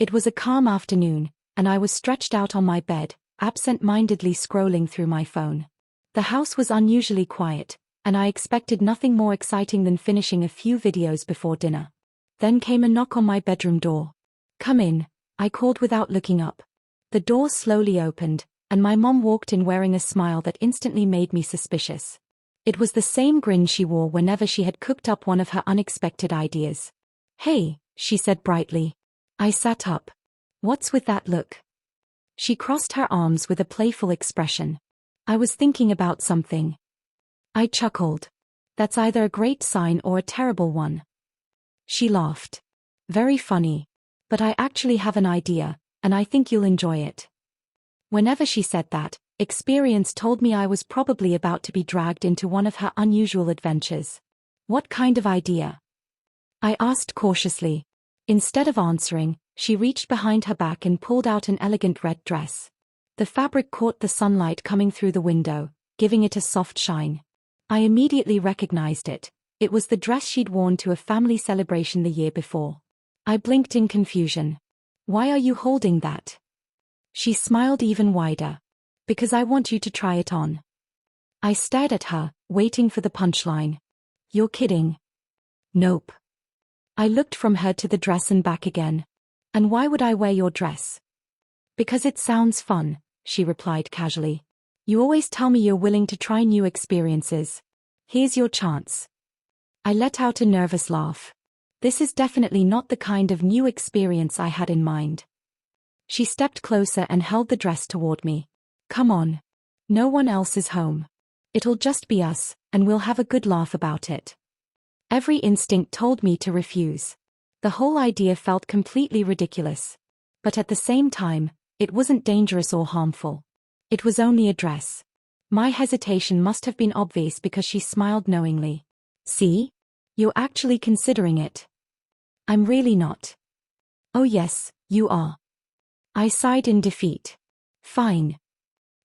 It was a calm afternoon, and I was stretched out on my bed, absent-mindedly scrolling through my phone. The house was unusually quiet, and I expected nothing more exciting than finishing a few videos before dinner. Then came a knock on my bedroom door. "Come in," I called without looking up. The door slowly opened, and my mom walked in wearing a smile that instantly made me suspicious. It was the same grin she wore whenever she had cooked up one of her unexpected ideas. "Hey," she said brightly. I sat up. "What's with that look?" She crossed her arms with a playful expression. "I was thinking about something." I chuckled. "That's either a great sign or a terrible one." She laughed. "Very funny. But I actually have an idea, and I think you'll enjoy it." Whenever she said that, experience told me I was probably about to be dragged into one of her unusual adventures. "What kind of idea?" I asked cautiously. Instead of answering, she reached behind her back and pulled out an elegant red dress. The fabric caught the sunlight coming through the window, giving it a soft shine. I immediately recognized it. It was the dress she'd worn to a family celebration the year before. I blinked in confusion. "Why are you holding that?" She smiled even wider. "Because I want you to try it on." I stared at her, waiting for the punchline. "You're kidding." "Nope." I looked from her to the dress and back again. "And why would I wear your dress?" "Because it sounds fun," she replied casually. "You always tell me you're willing to try new experiences. Here's your chance." I let out a nervous laugh. This is definitely not the kind of new experience I had in mind. She stepped closer and held the dress toward me. "Come on. No one else is home. It'll just be us, and we'll have a good laugh about it." Every instinct told me to refuse. The whole idea felt completely ridiculous. But at the same time, it wasn't dangerous or harmful. It was only a dress. My hesitation must have been obvious because she smiled knowingly. "See? You're actually considering it." "I'm really not." "Oh yes, you are." I sighed in defeat. "Fine."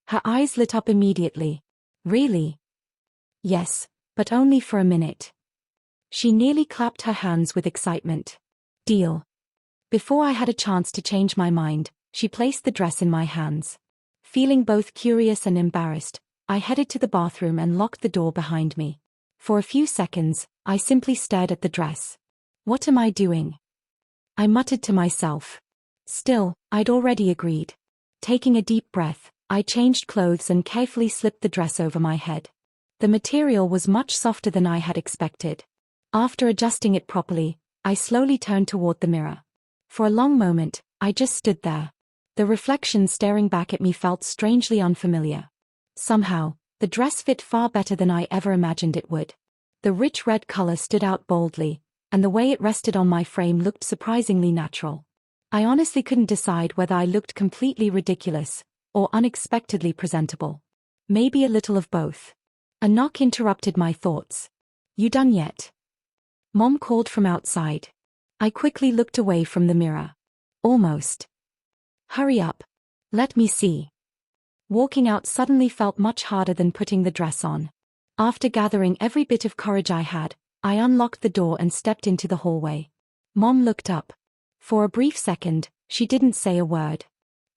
Her eyes lit up immediately. "Really?" "Yes, but only for a minute." She nearly clapped her hands with excitement. "Deal." Before I had a chance to change my mind, she placed the dress in my hands. Feeling both curious and embarrassed, I headed to the bathroom and locked the door behind me. For a few seconds, I simply stared at the dress. "What am I doing?" I muttered to myself. Still, I'd already agreed. Taking a deep breath, I changed clothes and carefully slipped the dress over my head. The material was much softer than I had expected. After adjusting it properly, I slowly turned toward the mirror. For a long moment, I just stood there. The reflection staring back at me felt strangely unfamiliar. Somehow, the dress fit far better than I ever imagined it would. The rich red color stood out boldly, and the way it rested on my frame looked surprisingly natural. I honestly couldn't decide whether I looked completely ridiculous or unexpectedly presentable. Maybe a little of both. A knock interrupted my thoughts. "You done yet?" Mom called from outside. I quickly looked away from the mirror. "Almost." "Hurry up. Let me see." Walking out suddenly felt much harder than putting the dress on. After gathering every bit of courage I had, I unlocked the door and stepped into the hallway. Mom looked up. For a brief second, she didn't say a word.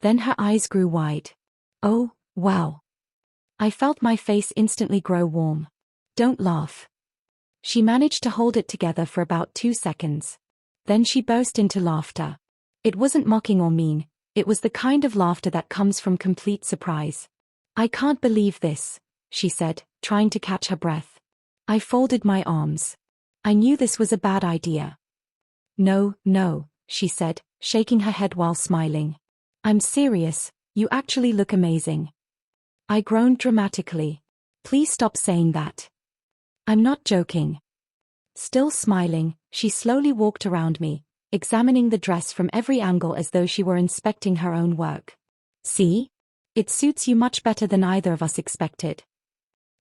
Then her eyes grew wide. "Oh, wow." I felt my face instantly grow warm. "Don't laugh." She managed to hold it together for about 2 seconds. Then she burst into laughter. It wasn't mocking or mean, it was the kind of laughter that comes from complete surprise. "I can't believe this," she said, trying to catch her breath. I folded my arms. I knew this was a bad idea. "No, no," she said, shaking her head while smiling. "I'm serious, you actually look amazing." I groaned dramatically. "Please stop saying that." "I'm not joking." Still smiling, she slowly walked around me, examining the dress from every angle as though she were inspecting her own work. "See? It suits you much better than either of us expected."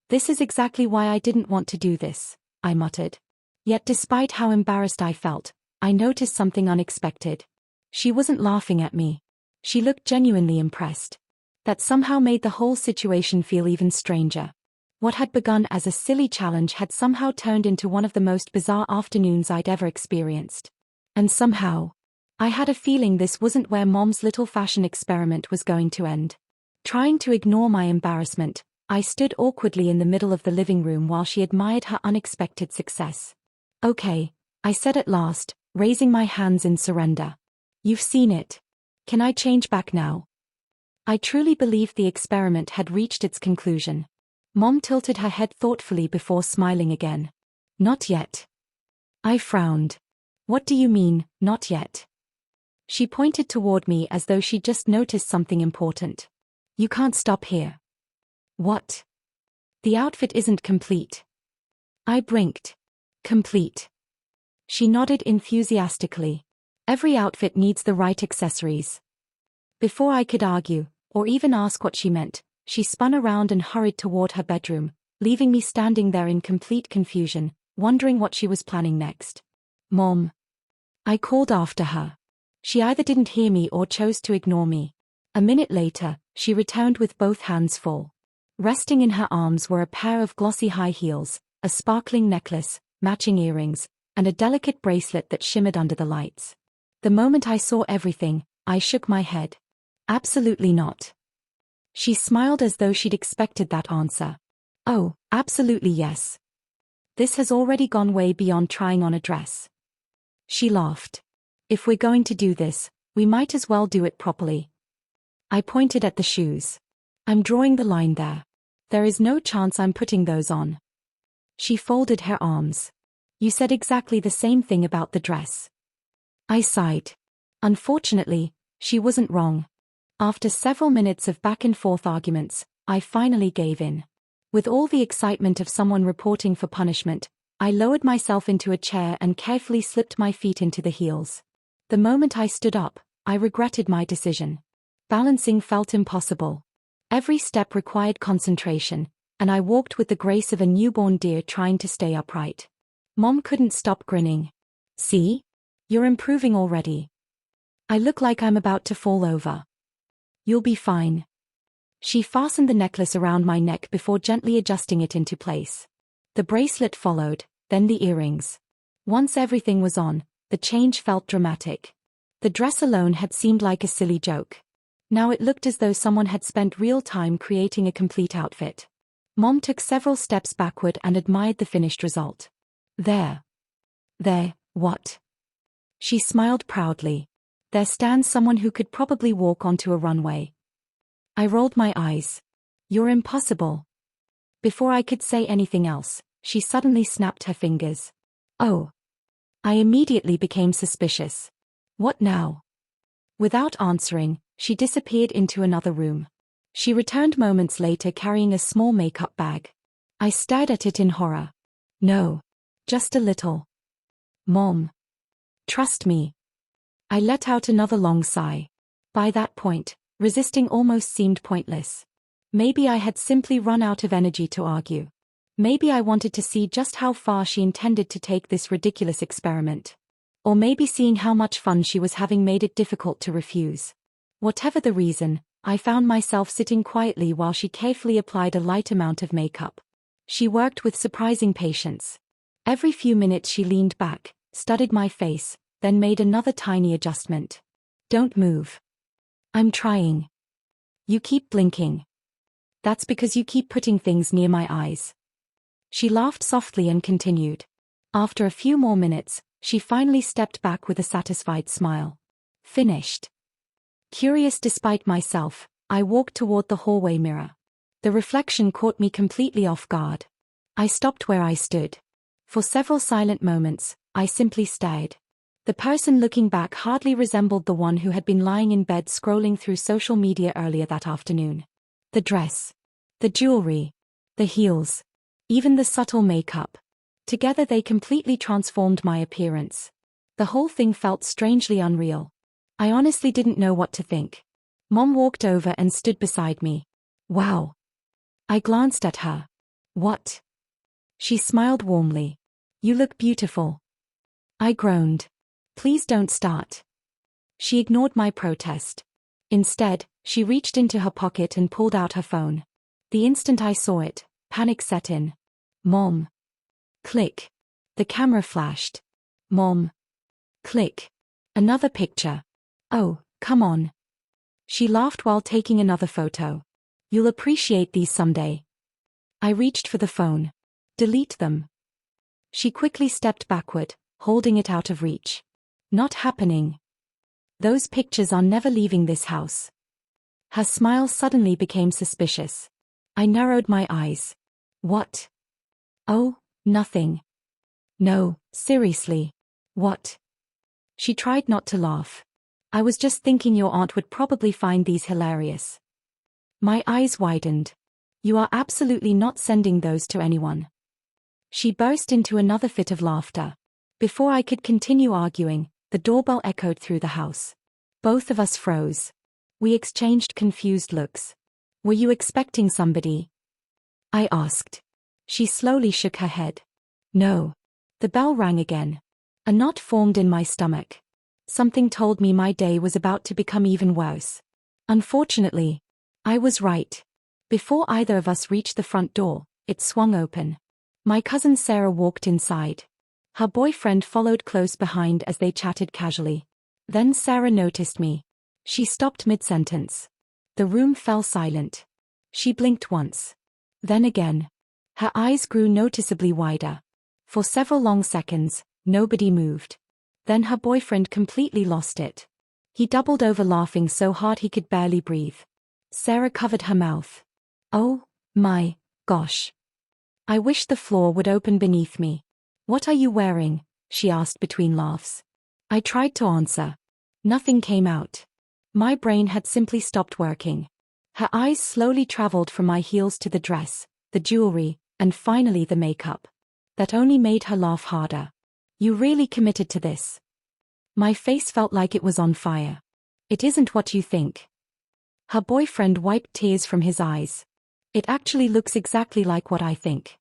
"This is exactly why I didn't want to do this," I muttered. Yet despite how embarrassed I felt, I noticed something unexpected. She wasn't laughing at me. She looked genuinely impressed. That somehow made the whole situation feel even stranger. What had begun as a silly challenge had somehow turned into one of the most bizarre afternoons I'd ever experienced. And somehow, I had a feeling this wasn't where Mom's little fashion experiment was going to end. Trying to ignore my embarrassment, I stood awkwardly in the middle of the living room while she admired her unexpected success. "Okay," I said at last, raising my hands in surrender. "You've seen it. Can I change back now?" I truly believed the experiment had reached its conclusion. Mom tilted her head thoughtfully before smiling again. "Not yet." I frowned. "What do you mean, not yet?" She pointed toward me as though she'd just noticed something important. "You can't stop here." "What?" "The outfit isn't complete." I blinked. "Complete?" She nodded enthusiastically. "Every outfit needs the right accessories." Before I could argue, or even ask what she meant, she spun around and hurried toward her bedroom, leaving me standing there in complete confusion, wondering what she was planning next. "Mom." I called after her. She either didn't hear me or chose to ignore me. A minute later, she returned with both hands full. Resting in her arms were a pair of glossy high heels, a sparkling necklace, matching earrings, and a delicate bracelet that shimmered under the lights. The moment I saw everything, I shook my head. "Absolutely not." She smiled as though she'd expected that answer. "Oh, absolutely yes. This has already gone way beyond trying on a dress." She laughed. "If we're going to do this, we might as well do it properly." I pointed at the shoes. "I'm drawing the line there. There is no chance I'm putting those on." She folded her arms. "You said exactly the same thing about the dress." I sighed. Unfortunately, she wasn't wrong. After several minutes of back-and-forth arguments, I finally gave in. With all the excitement of someone reporting for punishment, I lowered myself into a chair and carefully slipped my feet into the heels. The moment I stood up, I regretted my decision. Balancing felt impossible. Every step required concentration, and I walked with the grace of a newborn deer trying to stay upright. Mom couldn't stop grinning. "See? You're improving already." "I look like I'm about to fall over." "You'll be fine." She fastened the necklace around my neck before gently adjusting it into place. The bracelet followed, then the earrings. Once everything was on, the change felt dramatic. The dress alone had seemed like a silly joke. Now it looked as though someone had spent real time creating a complete outfit. Mom took several steps backward and admired the finished result. There, what?" She smiled proudly. "There stands someone who could probably walk onto a runway." I rolled my eyes. "You're impossible." Before I could say anything else, she suddenly snapped her fingers. "Oh." I immediately became suspicious. "What now?" Without answering, she disappeared into another room. She returned moments later carrying a small makeup bag. I stared at it in horror. "No. Just a little." "Mom. Trust me." I let out another long sigh. By that point, resisting almost seemed pointless. Maybe I had simply run out of energy to argue. Maybe I wanted to see just how far she intended to take this ridiculous experiment. Or maybe seeing how much fun she was having made it difficult to refuse. Whatever the reason, I found myself sitting quietly while she carefully applied a light amount of makeup. She worked with surprising patience. Every few minutes she leaned back, studied my face, then made another tiny adjustment. "Don't move." "I'm trying." "You keep blinking." "That's because you keep putting things near my eyes." She laughed softly and continued. After a few more minutes, she finally stepped back with a satisfied smile. "Finished." Curious despite myself, I walked toward the hallway mirror. The reflection caught me completely off guard. I stopped where I stood. For several silent moments, I simply stared. The person looking back hardly resembled the one who had been lying in bed scrolling through social media earlier that afternoon. The dress, the jewelry, the heels, even the subtle makeup. Together they completely transformed my appearance. The whole thing felt strangely unreal. I honestly didn't know what to think. Mom walked over and stood beside me. "Wow." I glanced at her. "What?" She smiled warmly. "You look beautiful." I groaned. "Please don't start." She ignored my protest. Instead, she reached into her pocket and pulled out her phone. The instant I saw it, panic set in. "Mom." Click. The camera flashed. "Mom." Click. Another picture. Oh, come on. She laughed while taking another photo. You'll appreciate these someday. I reached for the phone. Delete them. She quickly stepped backward, holding it out of reach. Not happening. Those pictures are never leaving this house. Her smile suddenly became suspicious. I narrowed my eyes. What? Oh, nothing. No, seriously. What? She tried not to laugh. I was just thinking your aunt would probably find these hilarious. My eyes widened. You are absolutely not sending those to anyone. She burst into another fit of laughter. Before I could continue arguing, the doorbell echoed through the house. Both of us froze. We exchanged confused looks. Were you expecting somebody? I asked. She slowly shook her head. No. The bell rang again. A knot formed in my stomach. Something told me my day was about to become even worse. Unfortunately, I was right. Before either of us reached the front door, it swung open. My cousin Sarah walked inside. Her boyfriend followed close behind as they chatted casually. Then Sarah noticed me. She stopped mid-sentence. The room fell silent. She blinked once. Then again. Her eyes grew noticeably wider. For several long seconds, nobody moved. Then her boyfriend completely lost it. He doubled over laughing so hard he could barely breathe. Sarah covered her mouth. Oh, my gosh. I wish the floor would open beneath me. What are you wearing? She asked between laughs. I tried to answer. Nothing came out. My brain had simply stopped working. Her eyes slowly traveled from my heels to the dress, the jewelry, and finally the makeup. That only made her laugh harder. You really committed to this. My face felt like it was on fire. It isn't what you think. Her boyfriend wiped tears from his eyes. It actually looks exactly like what I think.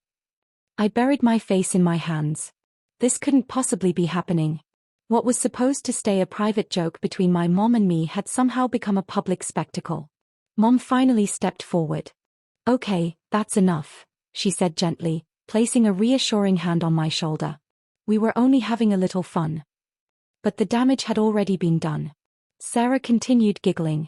I buried my face in my hands. This couldn't possibly be happening. What was supposed to stay a private joke between my mom and me had somehow become a public spectacle. Mom finally stepped forward. Okay, that's enough, she said gently, placing a reassuring hand on my shoulder. We were only having a little fun. But the damage had already been done. Sarah continued giggling.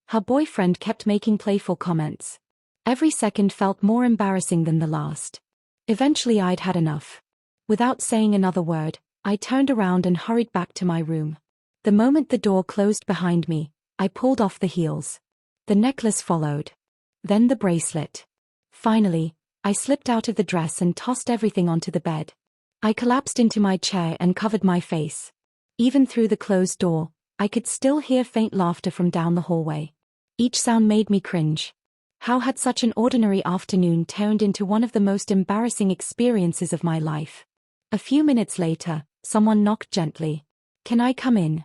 Her boyfriend kept making playful comments. Every second felt more embarrassing than the last. Eventually I'd had enough. Without saying another word, I turned around and hurried back to my room. The moment the door closed behind me, I pulled off the heels. The necklace followed. Then the bracelet. Finally, I slipped out of the dress and tossed everything onto the bed. I collapsed into my chair and covered my face. Even through the closed door, I could still hear faint laughter from down the hallway. Each sound made me cringe. How had such an ordinary afternoon turned into one of the most embarrassing experiences of my life? A few minutes later, someone knocked gently. Can I come in?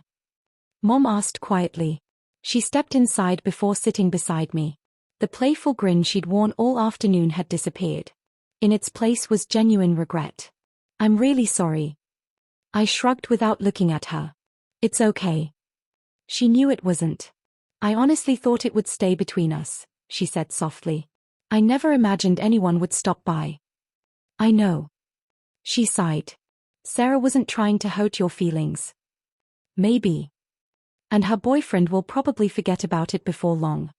Mom asked quietly. She stepped inside before sitting beside me. The playful grin she'd worn all afternoon had disappeared. In its place was genuine regret. I'm really sorry. I shrugged without looking at her. It's okay. She knew it wasn't. I honestly thought it would stay between us, she said softly. I never imagined anyone would stop by. I know. She sighed. Sarah wasn't trying to hurt your feelings. Maybe. And her boyfriend will probably forget about it before long.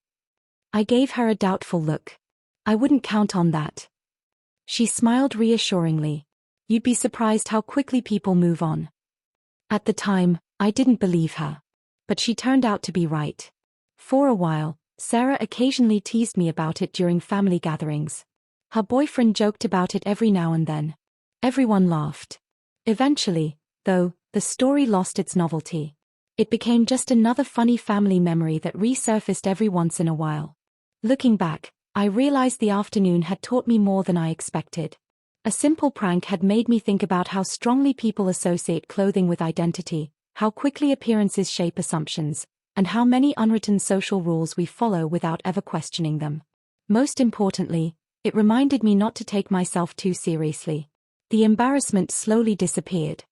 I gave her a doubtful look. I wouldn't count on that. She smiled reassuringly. You'd be surprised how quickly people move on. At the time, I didn't believe her. But she turned out to be right. For a while, Sarah occasionally teased me about it during family gatherings. Her boyfriend joked about it every now and then. Everyone laughed. Eventually, though, the story lost its novelty. It became just another funny family memory that resurfaced every once in a while. Looking back, I realized the afternoon had taught me more than I expected. A simple prank had made me think about how strongly people associate clothing with identity, how quickly appearances shape assumptions, and how many unwritten social rules we follow without ever questioning them. Most importantly, it reminded me not to take myself too seriously. The embarrassment slowly disappeared.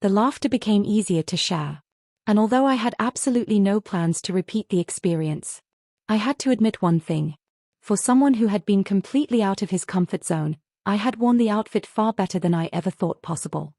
The laughter became easier to share. And although I had absolutely no plans to repeat the experience, I had to admit one thing. For someone who had been completely out of his comfort zone, I had worn the outfit far better than I ever thought possible.